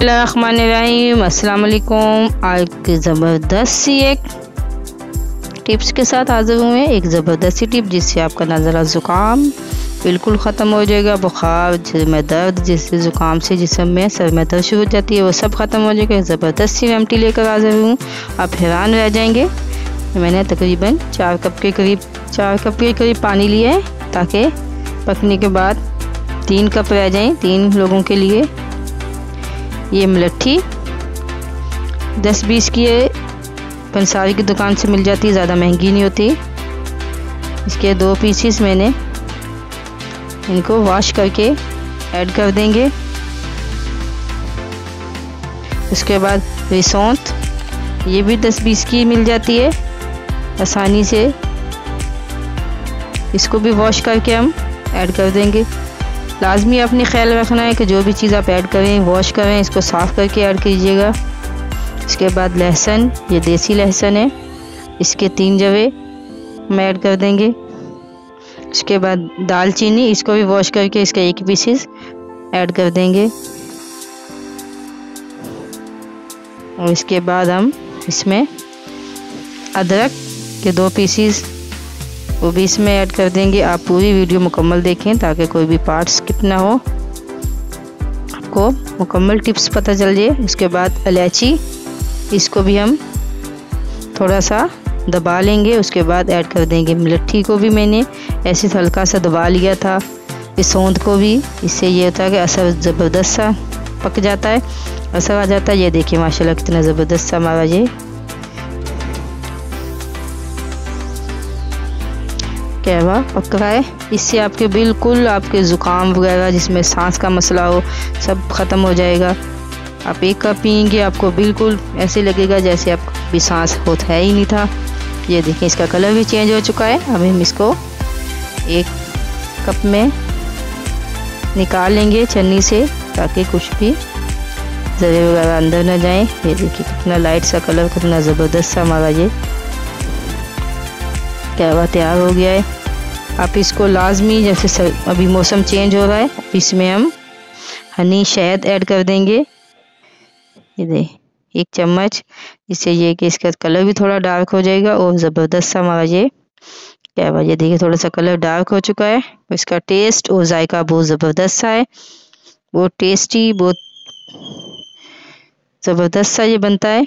बिस्मिल्लाहिर्रहमानिर्रहीम। अस्सलाम वालेकुम। आज की ज़बरदस्त सी एक टिप्स के साथ हाज़िर हुए। एक ज़बरदस्त सी टिप जिससे आपका नज़ला ज़ुकाम बिल्कुल ख़त्म हो जाएगा। बुखार, जिसम में दर्द, जिससे ज़ुकाम से जिसम में सर में दर्द शुरू हो जाती है, वो सब ख़त्म हो जाएगा। ज़बरदस्त सी रेमेडी लेकर हाज़िर हूँ, आप हैरान रह जाएंगे। मैंने तकरीबन 4 कप के करीब पानी लिया है ताकि पकने के बाद 3 कप रह जाएं 3 लोगों के लिए। ये मलट्ठी 10-20 की है, पंसारी की दुकान से मिल जाती है, ज़्यादा महंगी नहीं होती। इसके 2 पीसीस मैंने इनको वॉश करके ऐड कर देंगे। उसके बाद रिसौंठ, ये भी 10-20 की मिल जाती है आसानी से। इसको भी वॉश करके हम ऐड कर देंगे। लाजमी अपनी ख्याल रखना है कि जो भी चीज़ आप ऐड करें वॉश करें, इसको साफ़ करके ऐड कीजिएगा। इसके बाद लहसुन, ये देसी लहसुन है, इसके 3 जवे हम ऐड कर देंगे। इसके बाद दालचीनी, इसको भी वॉश करके इसका 1 पीसीस ऐड कर देंगे। और इसके बाद हम इसमें अदरक के 2 पीसीस वो भी इसमें ऐड कर देंगे। आप पूरी वीडियो मुकम्मल देखें ताकि कोई भी पार्ट स्किप ना हो, आपको मुकम्मल टिप्स पता चल जाए। उसके बाद इलायची, इसको भी हम थोड़ा सा दबा लेंगे, उसके बाद ऐड कर देंगे। मलट्ठी को भी मैंने ऐसे हल्का सा दबा लिया था, इस सौंठ को भी। इससे ये होता है कि असर ज़बरदस्त सा पक जाता है, असर आ जाता है। ये देखिए माशाल्लाह कितना ज़बरदस्त सा हमारा ये कहवा पक रहा है। इससे आपके बिल्कुल आपके ज़ुकाम वगैरह जिसमें सांस का मसला हो सब ख़त्म हो जाएगा। आप 1 कप पिएंगे, आपको बिल्कुल ऐसे लगेगा जैसे आप भी सांस होता है ही नहीं था। ये देखिए इसका कलर भी चेंज हो चुका है। अब हम इसको 1 कप में निकाल लेंगे छन्नी से ताकि कुछ भी ज़रे वगैरह अंदर न जाए। ये देखिए कितना लाइट सा कलर, कितना ज़बरदस्त सा हमारा ये कहवा तैयार हो गया है। आप इसको लाजमी, जैसे अभी मौसम चेंज हो रहा है, इसमें हम हनी शहद ऐड कर देंगे। ये दे 1 चम्मच, इससे ये कि इसका कलर भी थोड़ा डार्क हो जाएगा और ज़बरदस्त सा हमारा ये कहवा, ये देखिए थोड़ा सा कलर डार्क हो चुका है। इसका टेस्ट और जायका बहुत ज़बरदस्त सा है, बहुत टेस्टी, बहुत ज़बरदस्त सा ये बनता है।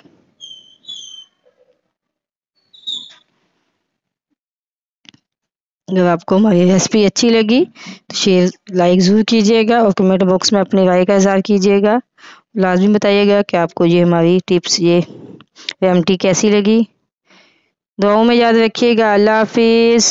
अगर आपको हमारी रेसिपी अच्छी लगी तो शेयर लाइक ज़रूर कीजिएगा और कमेंट बॉक्स में अपनी राय का इज़हार कीजिएगा। लाजमी बताइएगा कि आपको ये हमारी टिप्स, ये रेमेडी कैसी लगी। दुआओं में याद रखिएगा। अल्लाह हाफिज़।